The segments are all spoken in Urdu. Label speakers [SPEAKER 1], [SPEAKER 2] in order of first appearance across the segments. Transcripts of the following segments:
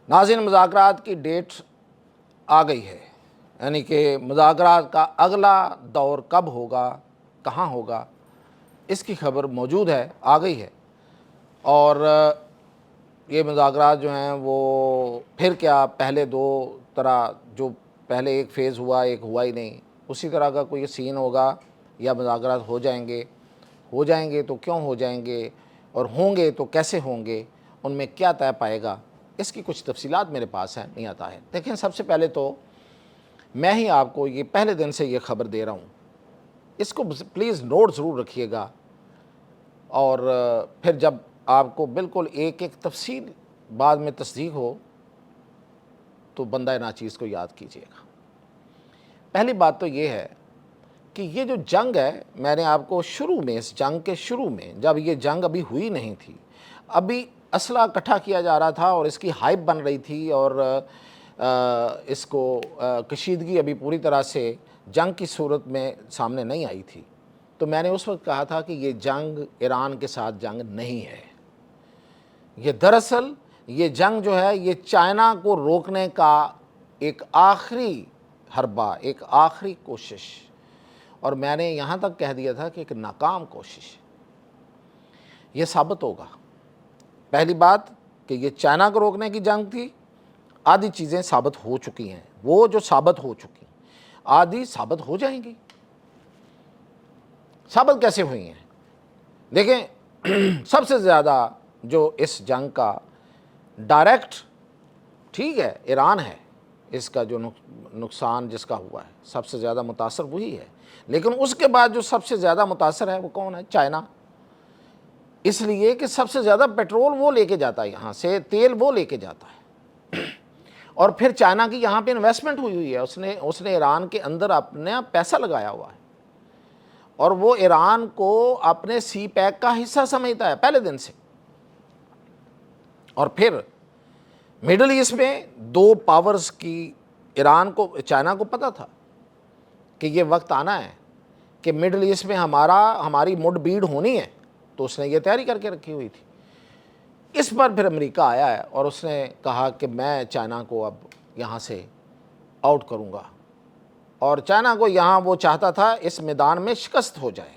[SPEAKER 1] ناظرین، مذاکرات کی ڈیٹ آ گئی ہے، یعنی کہ مذاکرات کا اگلا دور کب ہوگا، کہاں ہوگا، اس کی خبر موجود ہے، آ گئی ہے۔ اور یہ مذاکرات جو ہیں وہ پھر کیا پہلے دو طرح، جو پہلے ایک فیز ہوا ایک ہوا ہی نہیں، اسی طرح کا کوئی سین ہوگا، یا مذاکرات ہو جائیں گے تو کیوں ہو جائیں گے، اور ہوں گے تو کیسے ہوں گے، ان میں کیا طے پائے گا، اس کی کچھ تفصیلات میرے پاس ہیں، نہیں آتا ہے۔ دیکھیں، سب سے پہلے تو میں ہی آپ کو یہ پہلے دن سے یہ خبر دے رہا ہوں، اس کو پلیز نوٹ ضرور رکھیے گا، اور پھر جب آپ کو بالکل ایک ایک تفصیل بعد میں تصدیق ہو تو بندہ ناچیز کو یاد کیجیے گا۔ پہلی بات تو یہ ہے کہ یہ جو جنگ ہے، میں نے آپ کو شروع میں، اس جنگ کے شروع میں، جب یہ جنگ ابھی ہوئی نہیں تھی، ابھی اسلحہ اکٹھا کیا جا رہا تھا اور اس کی ہائپ بن رہی تھی، اور اس کو کشیدگی ابھی پوری طرح سے جنگ کی صورت میں سامنے نہیں آئی تھی، تو میں نے اس وقت کہا تھا کہ یہ جنگ ایران کے ساتھ جنگ نہیں ہے، یہ دراصل یہ جنگ جو ہے یہ چائنا کو روکنے کا ایک آخری حربہ، ایک آخری کوشش، اور میں نے یہاں تک کہہ دیا تھا کہ ایک ناکام کوشش یہ ثابت ہوگا۔ پہلی بات کہ یہ چائنا کو روکنے کی جنگ تھی، آدھی چیزیں ثابت ہو چکی ہیں، وہ جو ثابت ہو چکی آدھی ثابت ہو جائیں گی۔ ثابت کیسے ہوئی ہیں؟ دیکھیں، سب سے زیادہ جو اس جنگ کا ڈائریکٹ، ٹھیک ہے ایران ہے، اس کا جو نقصان جس کا ہوا ہے سب سے زیادہ متاثر وہی ہے، لیکن اس کے بعد جو سب سے زیادہ متاثر ہے وہ کون ہے؟ چائنا، اس لیے کہ سب سے زیادہ پیٹرول وہ لے کے جاتا ہے، یہاں سے تیل وہ لے کے جاتا ہے، اور پھر چائنا کی یہاں پہ انویسٹمنٹ ہوئی ہے، اس نے ایران کے اندر اپنا پیسہ لگایا ہوا ہے، اور وہ ایران کو اپنے سی پیک کا حصہ سمجھتا ہے پہلے دن سے۔ اور پھر مڈل ایسٹ میں دو پاورز کی، ایران کو، چائنا کو پتہ تھا کہ یہ وقت آنا ہے کہ مڈل ایسٹ میں ہماری مڈ بھیڑ ہونی ہے، تو اس نے یہ تیاری کر کے رکھی ہوئی تھی۔ اس پر پھر امریکہ آیا ہے اور اس نے کہا کہ میں چائنا کو اب یہاں سے آؤٹ کروں گا، اور چائنا کو یہاں وہ چاہتا تھا اس میدان میں شکست ہو جائے،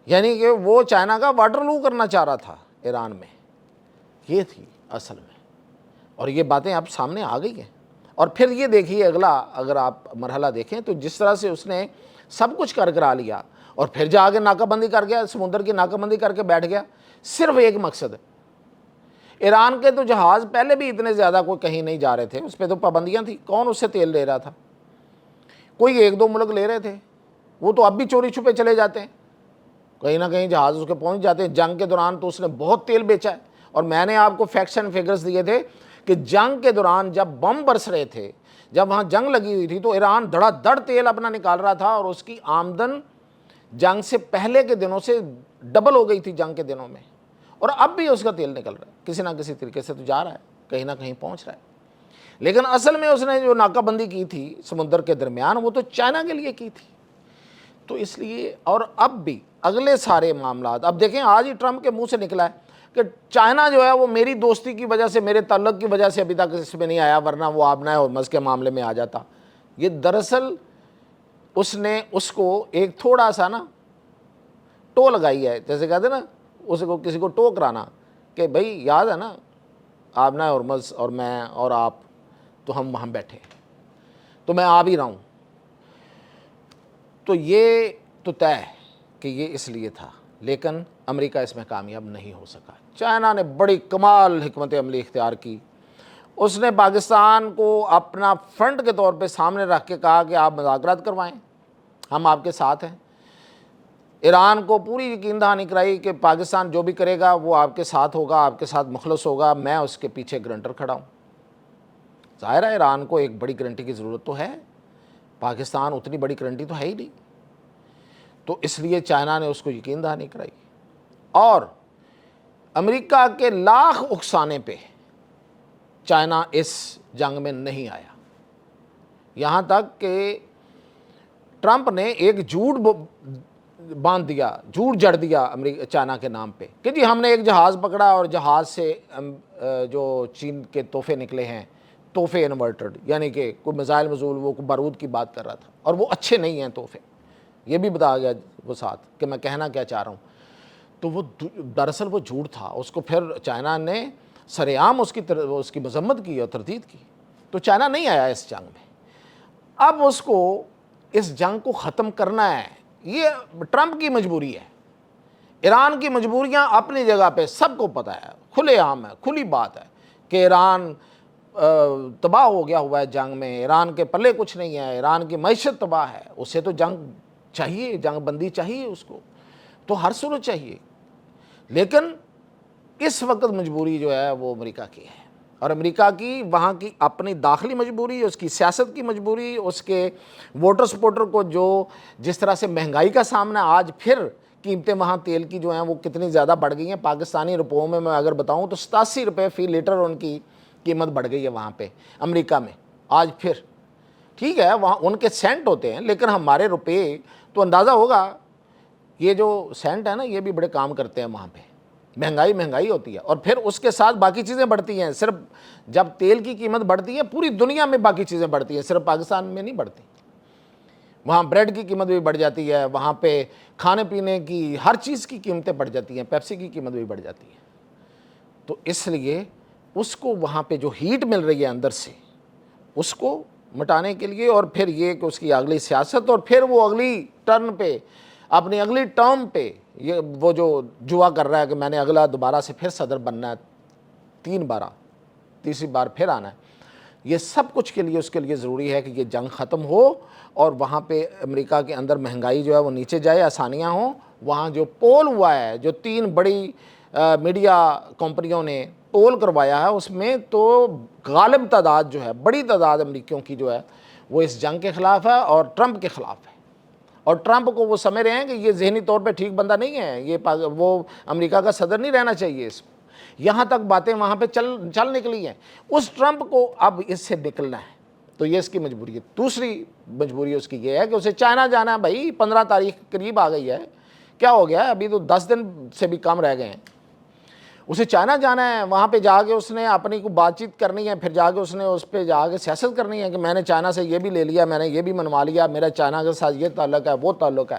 [SPEAKER 1] یعنی کہ وہ چائنا کا واٹرلو کرنا چاہ رہا تھا ایران میں، یہ تھی اصل میں، اور یہ باتیں اب سامنے آ گئی ہیں۔ اور پھر یہ دیکھیے اگلا، اگر آپ مرحلہ دیکھیں تو جس طرح سے اس نے سب کچھ کرا لیا، اور پھر جا کے ناکہ بندی کر گیا، سمندر کی ناکہ بندی کر کے بیٹھ گیا، صرف ایک مقصد ہے۔ ایران کے تو جہاز پہلے بھی اتنے زیادہ کوئی کہیں نہیں جا رہے تھے، اس پہ تو پابندیاں تھیں، کون اس سے تیل لے رہا تھا؟ کوئی ایک دو ملک لے رہے تھے، وہ تو اب بھی چوری چھپے چلے جاتے ہیں، کہیں نہ کہیں جہاز اس کے پہنچ جاتے ہیں۔ جنگ کے دوران تو اس نے بہت تیل بیچا ہے، اور میں نے آپ کو فیکٹس اینڈ فگرز دیے تھے کہ جنگ کے دوران جب بم برس رہے تھے، جب وہاں جنگ لگی ہوئی تھی، تو ایران دھڑا دھڑ تیل اپنا نکال رہا تھا، اور اس کی آمدن جنگ سے پہلے کے دنوں سے ڈبل ہو گئی تھی جنگ کے دنوں میں، اور اب بھی اس کا تیل نکل رہا ہے، کسی نہ کسی طریقے سے تو جا رہا ہے، کہیں نہ کہیں پہنچ رہا ہے۔ لیکن اصل میں اس نے جو ناکہ بندی کی تھی سمندر کے درمیان، وہ تو چائنا کے لیے کی تھی، تو اس لیے، اور اب بھی اگلے سارے معاملات، اب دیکھیں آج ہی ٹرمپ کے منہ سے نکلا ہے کہ چائنا جو ہے وہ میری دوستی کی وجہ سے، میرے تعلق کی وجہ سے ابھی تک اس میں نہیں آیا، ورنہ وہ آبنا ہرمز کے معاملے میں آ جاتا۔ یہ دراصل اس نے اس کو ایک تھوڑا سا نا ٹو لگائی ہے، جیسے کہتے ہیں نا، اس کو کسی کو ٹو کرانا، کہ بھائی یاد ہے نا آبنا ہرمز اور میں اور آپ، تو ہم وہاں بیٹھے، تو میں آ بھی رہا ہوں، تو یہ تو طے ہے کہ یہ اس لیے تھا، لیکن امریکہ اس میں کامیاب نہیں ہو سکا۔ چائنا نے بڑی کمال حکمت عملی اختیار کی، اس نے پاکستان کو اپنا فرنٹ کے طور پہ سامنے رکھ کے کہا کہ آپ مذاکرات کروائیں، ہم آپ کے ساتھ ہیں۔ ایران کو پوری یقین دہانی کرائی کہ پاکستان جو بھی کرے گا وہ آپ کے ساتھ ہوگا، آپ کے ساتھ مخلص ہوگا، میں اس کے پیچھے گرنٹر کھڑا ہوں۔ ظاہر ہے ایران کو ایک بڑی گارنٹی کی ضرورت تو ہے، پاکستان اتنی بڑی گارنٹی تو ہے ہی نہیں، تو اس لیے چائنا نے اس کو یقین دہانی کرائی، اور امریکہ کے لاکھ اکسانے پہ چائنا اس جنگ میں نہیں آیا، یہاں تک کہ ٹرمپ نے ایک جھوٹ باندھ دیا، جھوٹ جڑ دیا چائنا کے نام پہ کہ جی ہم نے ایک جہاز پکڑا اور جہاز سے جو چین کے تحفے نکلے ہیں، تحفے انورٹڈ، یعنی کہ کوئی میزائل مزول، وہ بارود کی بات کر رہا تھا، اور وہ اچھے نہیں ہیں تحفے، یہ بھی بتا گیا وہ ساتھ کہ میں کہنا کیا چاہ رہا ہوں۔ تو وہ دراصل وہ جھوٹ تھا، اس کو پھر چائنا نے سر عام اس کی مذمت کی اور تردید کی۔ تو چائنا نہیں آیا اس جنگ میں، اب اس کو اس جنگ کو ختم کرنا ہے، یہ ٹرمپ کی مجبوری ہے۔ ایران کی مجبوریاں اپنی جگہ پہ سب کو پتہ ہے، کھلے عام ہے، کھلی بات ہے کہ ایران تباہ ہو گیا ہوا ہے جنگ میں، ایران کے پلے کچھ نہیں ہے، ایران کی معیشت تباہ ہے، اسے تو جنگ چاہیے، جنگ بندی چاہیے اس کو، تو ہر صورت چاہیے۔ لیکن اس وقت مجبوری جو ہے وہ امریکہ کی ہے، اور امریکہ کی وہاں کی اپنی داخلی مجبوری، اس کی سیاست کی مجبوری، اس کے ووٹر سپورٹر کو جو جس طرح سے مہنگائی کا سامنا، آج پھر قیمتیں وہاں تیل کی جو ہیں وہ کتنی زیادہ بڑھ گئی ہیں، پاکستانی روپوں میں اگر بتاؤں تو 87 روپے فی لیٹر ان کی قیمت بڑھ گئی ہے وہاں پہ امریکہ میں آج پھر۔ ٹھیک ہے وہاں ان کے سینٹ ہوتے ہیں، لیکن ہمارے روپے تو اندازہ ہوگا، یہ جو سینٹ ہے نا یہ بھی بڑے کام کرتے ہیں وہاں پہ، مہنگائی ہوتی ہے، اور پھر اس کے ساتھ باقی چیزیں بڑھتی ہیں۔ صرف جب تیل کی قیمت بڑھتی ہے پوری دنیا میں باقی چیزیں بڑھتی ہیں، صرف پاکستان میں نہیں بڑھتی۔ وہاں بریڈ کی قیمت بھی بڑھ جاتی ہے، وہاں پہ کھانے پینے کی ہر چیز کی قیمتیں بڑھ جاتی ہیں، پیپسی کی قیمت بھی بڑھ جاتی ہے۔ تو اس لیے اس کو وہاں پہ جو ہیٹ مل رہی ہے اندر سے، اس کو مٹانے کے لیے، اور پھر یہ کہ اس کی اگلی سیاست، اور پھر وہ اگلی ٹرن پہ، اپنی اگلی ٹرم پہ، یہ وہ جو جوا کر رہا ہے کہ میں نے اگلا دوبارہ سے پھر صدر بننا ہے، تیسری بار پھر آنا ہے، یہ سب کچھ کے لیے اس کے لیے ضروری ہے کہ یہ جنگ ختم ہو، اور وہاں پہ امریکہ کے اندر مہنگائی جو ہے وہ نیچے جائے، آسانیاں ہوں۔ وہاں جو پول ہوا ہے، جو 3 بڑی میڈیا کمپنیوں نے پول کروایا ہے، اس میں تو غالب تعداد جو ہے، بڑی تعداد امریکیوں کی جو ہے وہ اس جنگ کے خلاف ہے اور ٹرمپ کے خلاف ہے، اور ٹرمپ کو وہ سمجھ رہے ہیں کہ یہ ذہنی طور پہ ٹھیک بندہ نہیں ہے، یہ وہ امریکہ کا صدر نہیں رہنا چاہیے اس کو۔ یہاں تک باتیں وہاں پہ چل نکلی ہیں، اس ٹرمپ کو اب اس سے نکلنا ہے، تو یہ اس کی مجبوری ہے۔ دوسری مجبوری اس کی یہ ہے کہ اسے چائنا جانا ہے، بھائی 15 تاریخ قریب آ گئی ہے، کیا ہو گیا ہے، ابھی تو 10 دن سے بھی کم رہ گئے ہیں، اسے چائنا جانا ہے، وہاں پہ جا کے اس نے اپنی کو بات چیت کرنی ہے، پھر جا کے اس نے اس پہ جا کے سیاست کرنی ہے کہ میں نے چائنا سے یہ بھی لے لیا، میں نے یہ بھی منوا لیا، میرا چائنا کے ساتھ یہ تعلق ہے، وہ تعلق ہے،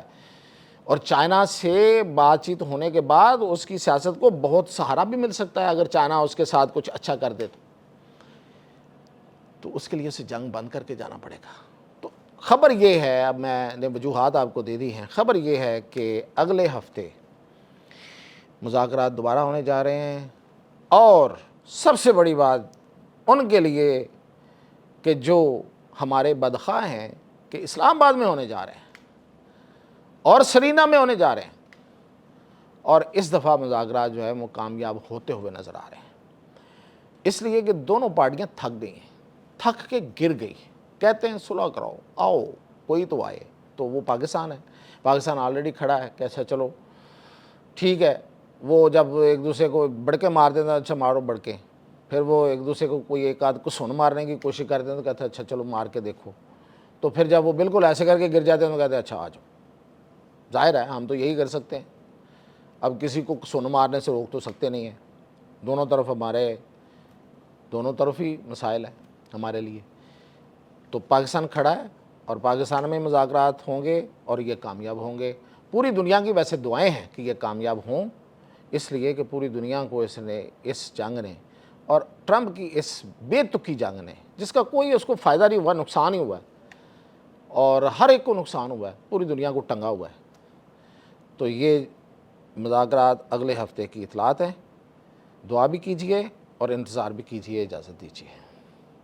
[SPEAKER 1] اور چائنا سے بات چیت ہونے کے بعد اس کی سیاست کو بہت سہارا بھی مل سکتا ہے اگر چائنا اس کے ساتھ کچھ اچھا کر دے تو اس کے لیے اسے جنگ بند کر کے جانا پڑے گا۔ تو خبر یہ ہے، اب میں نے وجوہات آپ کو دے دی ہیں، خبر یہ ہے کہ اگلے ہفتے مذاکرات دوبارہ ہونے جا رہے ہیں، اور سب سے بڑی بات ان کے لیے کہ جو ہمارے بدخواہ ہیں کہ اسلام آباد میں ہونے جا رہے ہیں اور سرینا میں ہونے جا رہے ہیں، اور اس دفعہ مذاکرات جو ہے وہ کامیاب ہوتے ہوئے نظر آ رہے ہیں، اس لیے کہ دونوں پارٹیاں تھک گئی ہیں، تھک کے گر گئی، کہتے ہیں صلح کراؤ، آؤ کوئی تو آئے، تو وہ پاکستان ہے، پاکستان آلریڈی کھڑا ہے کہ اچھا چلو ٹھیک ہے۔ وہ جب ایک دوسرے کو بڑکے مار دیتے ہیں، اچھا مارو بڑکے، پھر وہ ایک دوسرے کو کوئی ایک آدھ کو سن مارنے کی کوشش کرتے ہیں تو کہتے ہیں اچھا چلو مار کے دیکھو، تو پھر جب وہ بالکل ایسے کر کے گر جاتے ہیں تو کہتے ہیں اچھا آ جاؤ، ظاہر ہے ہم تو یہی کر سکتے ہیں، اب کسی کو سن مارنے سے روک تو سکتے نہیں ہیں، دونوں طرف ہی مسائل ہیں ہمارے لیے۔ تو پاکستان کھڑا ہے اور پاکستان میں مذاکرات ہوں گے اور یہ کامیاب ہوں گے، پوری دنیا کی ویسے دعائیں ہیں کہ یہ کامیاب ہوں، اس لیے کہ پوری دنیا کو اس جنگ نے اور ٹرمپ کی اس بے تکی جنگ نے، جس کا کوئی اس کو فائدہ نہیں ہوا، نقصان ہی ہوا ہے، اور ہر ایک کو نقصان ہوا ہے، پوری دنیا کو ٹنگا ہوا ہے۔ تو یہ مذاکرات اگلے ہفتے کی اطلاعات ہیں، دعا بھی کیجئے اور انتظار بھی کیجئے، اجازت دیجئے۔